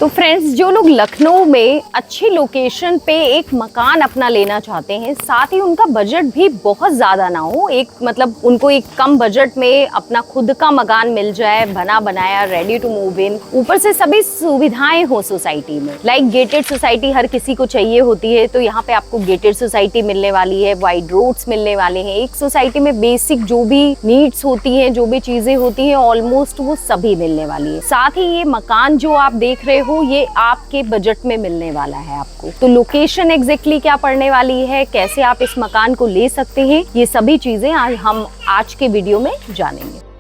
तो फ्रेंड्स, जो लोग लखनऊ में अच्छी लोकेशन पे एक मकान अपना लेना चाहते हैं, साथ ही उनका बजट भी बहुत ज़्यादा ना हो, एक मतलब उनको एक कम बजट में अपना खुद का मकान मिल जाए, बना बनाया, रेडी टू मूव इन, ऊपर से सभी सुविधाएं हो सोसाइटी में। लाइक गेटेड सोसाइटी हर किसी को चाहिए होती है, तो यहाँ पे आपको गेटेड सोसाइटी मिलने वाली है, वाइड रोड्स मिलने वाले हैं। एक सोसाइटी में बेसिक जो भी नीड्स होती हैं, जो भी चीजें होती हैं, ऑलमोस्ट वो सभी मिलने वाली है। साथ ही ये मकान जो आप देख रहे हो ये आपके बजट में मिलने वाला है आपको। तो लोकेशन एग्जैक्टली क्या पड़ने वाली है, कैसे आप इस मकान को ले सकते हैं, ये सभी चीजें हम आज के वीडियो में जानेंगे।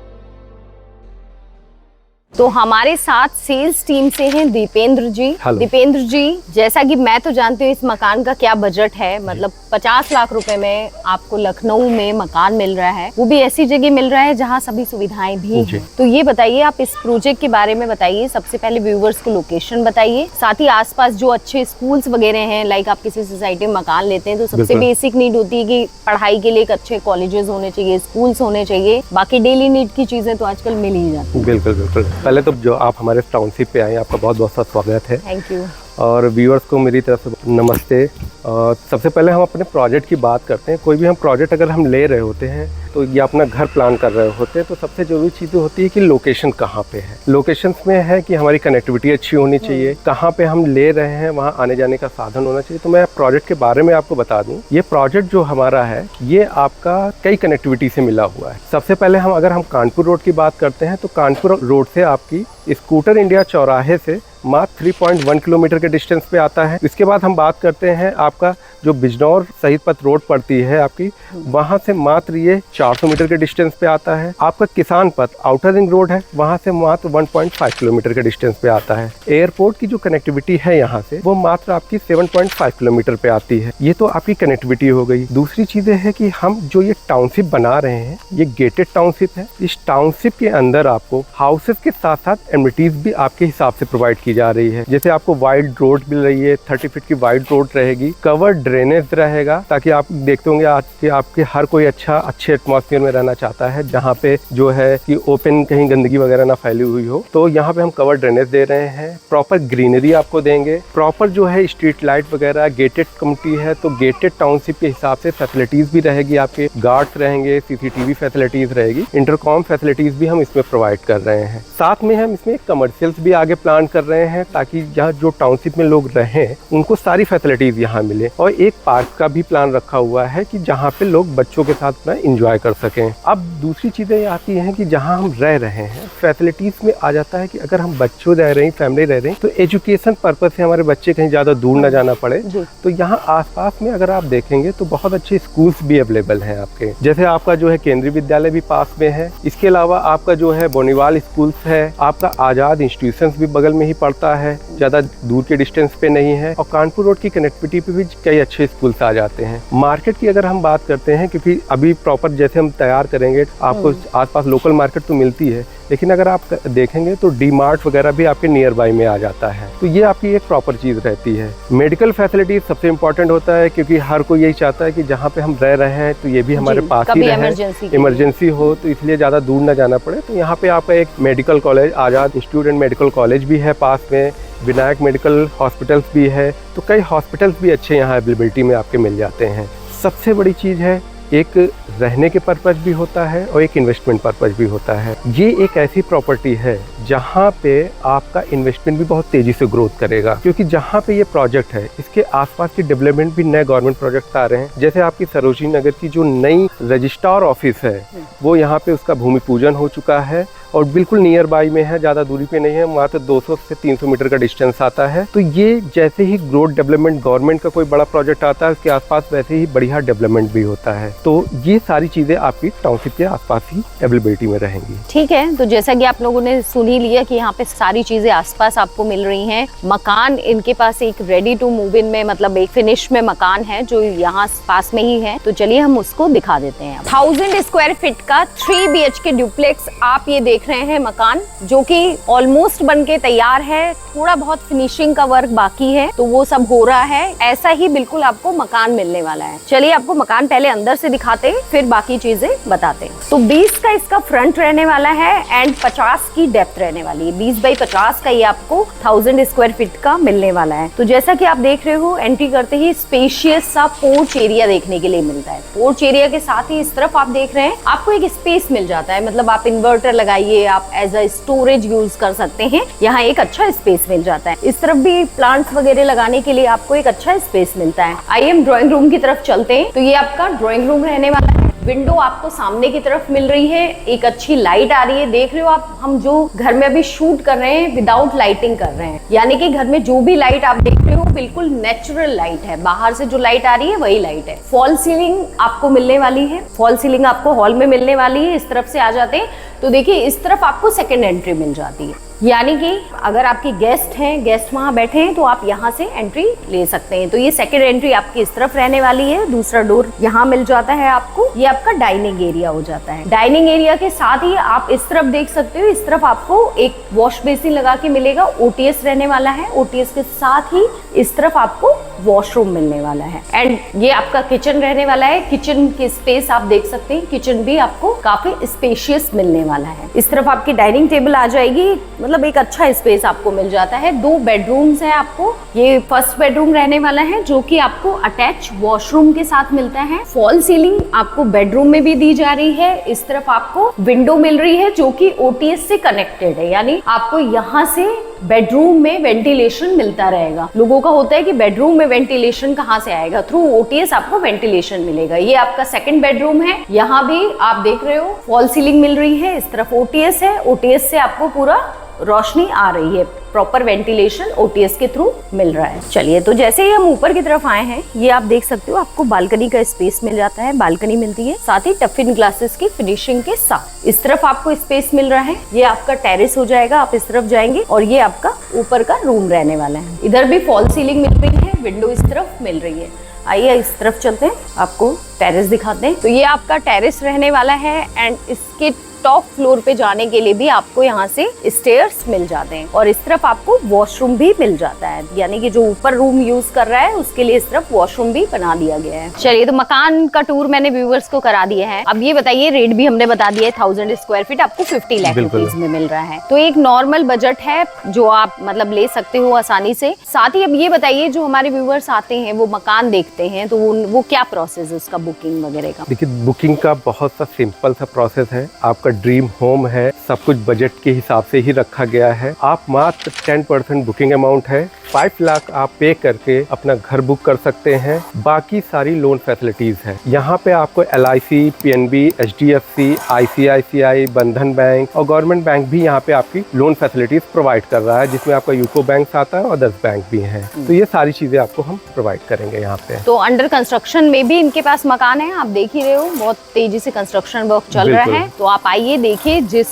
तो हमारे साथ सेल्स टीम से हैं दीपेंद्र जी। दीपेंद्र जी, जैसा कि मैं तो जानती हूँ इस मकान का क्या बजट है, मतलब 50 लाख रुपए में आपको लखनऊ में मकान मिल रहा है, वो भी ऐसी जगह मिल रहा है जहाँ सभी सुविधाएं भी हैं। तो ये बताइए, आप इस प्रोजेक्ट के बारे में बताइए। सबसे पहले व्यूवर्स को लोकेशन बताइए, साथ ही आसपास जो अच्छे स्कूल्स वगैरह हैं। लाइक आप किसी सोसाइटी में मकान लेते हैं तो सबसे बेसिक नीड होती है कि पढ़ाई के लिए एक अच्छे कॉलेजेस होने चाहिए, स्कूल्स होने चाहिए, बाकी डेली नीड की चीजें तो आजकल मिल ही जाती है। बिल्कुल बिल्कुल। पहले तो जो आप हमारे टाउनशिप पे आए, आपका बहुत बहुत स्वागत है। Thank you. और व्यूअर्स को मेरी तरफ से नमस्ते। सबसे पहले हम अपने प्रोजेक्ट की बात करते हैं। कोई भी हम प्रोजेक्ट अगर हम ले रहे होते हैं तो या अपना घर प्लान कर रहे होते हैं तो सबसे ज़रूरी चीज़ होती है कि लोकेशन कहाँ पे है। लोकेशंस में है कि हमारी कनेक्टिविटी अच्छी होनी चाहिए, कहाँ पे हम ले रहे हैं वहाँ आने जाने का साधन होना चाहिए। तो मैं प्रोजेक्ट के बारे में आपको बता दूँ, ये प्रोजेक्ट जो हमारा है ये आपका कई कनेक्टिविटी से मिला हुआ है। सबसे पहले अगर हम कानपुर रोड की बात करते हैं तो कानपुर रोड से आपकी स्कूटर इंडिया चौराहे से मात्र 3.1 किलोमीटर के डिस्टेंस पे आता है। इसके बाद हम बात करते हैं आपका जो बिजनौर शहीद पथ रोड पड़ती है आपकी, वहाँ से मात्र ये 400 मीटर के डिस्टेंस पे आता है। आपका किसान पथ आउटर रिंग रोड है, वहाँ से मात्र 1.5 किलोमीटर के डिस्टेंस पे आता है। एयरपोर्ट की जो कनेक्टिविटी है यहाँ से वो मात्र आपकी 7.5 किलोमीटर पे आती है। ये तो आपकी कनेक्टिविटी हो गई। दूसरी चीज़ें है कि हम जो ये टाउनशिप बना रहे हैं ये गेटेड टाउनशिप है। इस टाउनशिप के अंदर आपको हाउसेस के साथ साथ एमिनिटीज भी आपके हिसाब से प्रोवाइड की जा रही है। जैसे आपको वाइड रोड मिल रही है, 30 फीट की वाइड रोड रहेगी, कवर्ड ड्रेनेज रहेगा, ताकि आप देखते होंगे आज के आपके हर कोई अच्छे एटमॉस्फेयर में रहना चाहता है जहाँ पे जो है कि ओपन कहीं गंदगी वगैरह ना फैली हुई हो। तो यहाँ पे हम कवर्ड ड्रेनेज दे रहे हैं, प्रॉपर ग्रीनरी आपको देंगे, प्रॉपर जो है स्ट्रीट लाइट वगैरह। गेटेड कम्युनिटी है तो गेटेड टाउनशिप के हिसाब से फैसिलिटीज भी रहेगी, आपके गार्ड्स रहेंगे, CCTV फैसिलिटीज रहेगी, इंटरकॉम फैसिलिटीज भी हम इसमें प्रोवाइड कर रहे हैं। साथ में हम इसमें कमर्शियल्स भी आगे प्लान कर रहे हैं ताकि यहाँ जो टाउनशिप में लोग रहें उनको सारी फैसिलिटीज यहाँ मिले। और एक पार्क का भी प्लान रखा हुआ है कि जहाँ पे लोग बच्चों के साथ अपना एंजॉय कर सकें। अब दूसरी चीज़ें आती हैं कि जहाँ हम रह रहे हैं फैसिलिटीज में आ जाता है कि अगर हम बच्चों रह रहे हैं, फैमिली रह रहे हैं, तो एजुकेशन पर्पज से हमारे बच्चे कहीं ज़्यादा दूर ना जाना पड़े। तो यहाँ आसपास में अगर आप देखेंगे तो बहुत अच्छे स्कूल्स भी अवेलेबल हैं आपके। जैसे आपका जो है केंद्रीय विद्यालय भी पास में है, इसके अलावा आपका जो है बोनीवाल स्कूल्स है, आपका आज़ाद इंस्टीट्यूशंस भी बगल में ही पड़ता है, ज़्यादा दूर के डिस्टेंस पे नहीं है। और कानपुर रोड की कनेक्टिविटी पे भी कई अच्छे स्कूल्स आ जाते हैं। मार्केट की अगर हम बात करते हैं, क्योंकि अभी प्रॉपर जैसे हम तैयार करेंगे आपको आसपास लोकल मार्केट तो मिलती है, लेकिन अगर आप देखेंगे तो डी-मार्ट वगैरह भी आपके नियर बाई में आ जाता है। तो ये आपकी एक प्रॉपर चीज़ रहती है। मेडिकल फैसिलिटीज सबसे इम्पोर्टेंट होता है, क्योंकि हर कोई यही चाहता है कि जहाँ पे हम रह रहे हैं तो ये भी हमारे पास ही रहे, इमरजेंसी हो तो इसलिए ज़्यादा दूर ना जाना पड़े। तो यहाँ पे आपका एक medical college, Azad institute and medical college भी है पास में, विनायक मेडिकल हॉस्पिटल्स भी है। तो कई हॉस्पिटल्स भी अच्छे यहाँ अवेलेबिलिटी में आपके मिल जाते हैं। सबसे बड़ी चीज़ है, एक रहने के पर्पज़ भी होता है और एक इन्वेस्टमेंट पर्पज़ भी होता है। ये एक ऐसी प्रॉपर्टी है जहाँ पे आपका इन्वेस्टमेंट भी बहुत तेज़ी से ग्रोथ करेगा, क्योंकि जहाँ पे ये प्रोजेक्ट है इसके आसपास की डेवलपमेंट भी नए गवर्नमेंट प्रोजेक्ट आ रहे हैं। जैसे आपकी सरोजिनी नगर की जो नई रजिस्ट्रार ऑफिस है वो यहाँ पे उसका भूमि पूजन हो चुका है और बिल्कुल नियर बाई में है, ज़्यादा दूरी पे नहीं है, मात्र 200 से 300 मीटर का डिस्टेंस आता है। तो ये जैसे ही ग्रोथ डेवलपमेंट गवर्नमेंट का कोई बड़ा प्रोजेक्ट आता है उसके आसपास वैसे ही बढ़िया डेवलपमेंट भी होता है। तो ये सारी चीज़ें आपकी टाउनशिप के आसपास ही अवेलेबिलिटी में रहेंगी। ठीक है, तो जैसा कि आप लोगों ने सुन ही लिया कि यहाँ पे सारी चीजें आसपास आपको मिल रही हैं। मकान इनके पास एक रेडी टू मूव इन में, मतलब एक फिनिश में मकान है जो यहाँ पास में ही है। तो चलिए हम उसको दिखा देते हैं। 1000 स्क्वायर फीट का 3 BHK ड्यूप्लेक्स आप ये देख देख रहे हैं मकान जो कि ऑलमोस्ट बनके तैयार है, थोड़ा बहुत फिनिशिंग का वर्क बाकी है, तो वो सब हो रहा है। ऐसा ही बिल्कुल आपको मकान मिलने वाला है। चलिए आपको मकान पहले अंदर से दिखाते हैं, फिर बाकी चीजें बताते हैं। तो 20 का इसका फ्रंट रहने वाला है एंड 50 की डेप्थ रहने वाली है। 20 बाई 50 का ये आपको 1000 स्क्वायर फीट का मिलने वाला है। तो जैसा कि आप देख रहे हो, एंट्री करते ही स्पेशियस सा पोर्च एरिया देखने के लिए मिलता है। पोर्च एरिया के साथ ही इस तरफ आप देख रहे हैं आपको एक स्पेस मिल जाता है, मतलब आप इन्वर्टर लगाइए, आप एज अ स्टोरेज यूज कर सकते हैं। यहाँ एक अच्छा स्पेस मिल जाता है। इस तरफ भी प्लांट्स वगैरह लगाने के लिए आपको एक अच्छा स्पेस मिलता है। आइए हम ड्राइंग रूम की तरफ चलते हैं। तो ये आपका ड्राइंग रूम रहने वाला है। विंडो आपको सामने की तरफ मिल रही है, एक अच्छी लाइट आ रही है। देख रहे हो आप, हम जो घर में अभी शूट कर रहे हैं विदाउट लाइटिंग कर रहे हैं, यानी कि घर में जो भी लाइट आप देख रहे हो बिल्कुल नेचुरल लाइट है। बाहर से जो लाइट आ रही है वही लाइट है। फॉल सीलिंग आपको मिलने वाली है। फॉल सीलिंग आपको हॉल में मिलने वाली है। इस तरफ से आ जाते हैं तो देखिए इस तरफ आपको सेकेंड एंट्री मिल जाती है, यानी कि अगर आपके गेस्ट हैं, गेस्ट वहां बैठे हैं तो आप यहाँ से एंट्री ले सकते हैं। तो ये सेकंड एंट्री आपकी इस तरफ रहने वाली है। दूसरा डोर यहाँ मिल जाता है आपको। ये आपका डाइनिंग एरिया हो जाता है। डाइनिंग एरिया के साथ ही आप इस तरफ देख सकते हो, इस तरफ आपको एक वॉश बेसिन लगा के मिलेगा। ओटीएस रहने वाला है। ओटीएस के साथ ही इस तरफ आपको वॉशरूम मिलने वाला है एंड ये आपका किचन रहने वाला है। किचन की स्पेस आप देख सकते हैं, किचन भी आपको काफी स्पेशियस मिलने वाला है। इस तरफ आपकी डाइनिंग टेबल आ जाएगी, मतलब एक अच्छा स्पेस आपको मिल जाता है। 2 बेडरूम्स हैं आपको। ये फर्स्ट बेडरूम रहने वाला है जो कि आपको अटैच वॉशरूम के साथ मिलता है। फॉल सीलिंग आपको बेडरूम में भी दी जा रही है। इस तरफ आपको विंडो मिल रही है जो कि ओटीएस से कनेक्टेड है, यानी आपको यहाँ से बेडरूम में वेंटिलेशन मिलता रहेगा। लोगों का होता है कि बेडरूम में वेंटिलेशन कहाँ से आएगा, थ्रू ओटीएस आपको वेंटिलेशन मिलेगा। ये आपका सेकंड बेडरूम है। यहाँ भी आप देख रहे हो फॉल सीलिंग मिल रही है। इस तरफ ओटीएस है। ओटीएस से आपको पूरा रोशनी आ रही है, प्रॉपर वेंटिलेशन ओटीएस के थ्रू मिल रहा है। चलिए, तो जैसे ही हम ऊपर की तरफ आए हैं, ये आप देख सकते हो आपको बालकनी का स्पेस मिल जाता है। बालकनी मिलती है, साथ ही टफिन ग्लासेस की फिनिशिंग के साथ। इस तरफ आपको स्पेस मिल रहा है। ये आपका टेरेस हो जाएगा। आप इस तरफ जाएंगे और ये आपका ऊपर का रूम रहने वाला है। इधर भी फॉल सीलिंग मिल रही है, विंडो इस तरफ मिल रही है। आइए इस तरफ चलते हैं, आपको टेरेस दिखाते हैं। तो ये आपका टेरेस रहने वाला है एंड इसके टॉप फ्लोर पे जाने के लिए भी आपको यहाँ से स्टेयर्स मिल जाते हैं और इस तरफ आपको वॉशरूम भी मिल जाता है, यानी कि जो ऊपर रूम यूज कर रहा है उसके लिए इस तरफ वॉशरूम भी बना दिया गया है। चलिए, तो मकान का टूर मैंने व्यूअर्स को करा दिया है। अब ये बताइए, रेट भी हमने बता दिया है। 1000 स्क्वायर फीट आपको 50 लाख रुपीज में मिल रहा है। तो एक नॉर्मल बजट है जो आप मतलब ले सकते हो आसानी से। साथ ही अब ये बताइए, जो हमारे व्यूअर्स आते हैं वो मकान देखते हैं तो वो क्या प्रोसेस है उसका, बुकिंग वगैरह का? देखिए, बुकिंग का बहुत सा सिंपल सा प्रोसेस है। आपका ड्रीम होम है, सब कुछ बजट के हिसाब से ही रखा गया है। आप मात्र 10% बुकिंग अमाउंट है, 5 लाख आप पे करके अपना घर बुक कर सकते हैं। बाकी सारी लोन फैसिलिटीज है। यहाँ पे आपको LIC, PNB, HDFC, ICICI, बंधन बैंक और गवर्नमेंट बैंक भी यहाँ पे आपकी लोन फैसिलिटीज प्रोवाइड कर रहा है, जिसमें आपका यूको बैंक आता है और 10 बैंक भी हैं। तो ये सारी चीजें आपको हम प्रोवाइड करेंगे यहाँ पे। तो अंडर कंस्ट्रक्शन में भी इनके पास मकान है, आप देख ही रहे हो, बहुत तेजी से कंस्ट्रक्शन वर्क चल रहा है। तो आप आइए, देखिए, जिस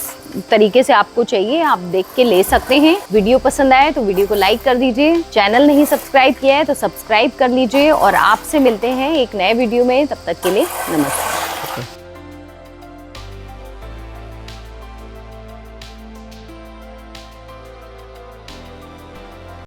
तरीके से आपको चाहिए आप देख के ले सकते हैं। वीडियो पसंद आए तो वीडियो को लाइक कर दीजिए। चैनल नहीं सब्सक्राइब किया है तो सब्सक्राइब कर लीजिए और आपसे मिलते हैं एक नए वीडियो में। तब तक के लिए नमस्कार।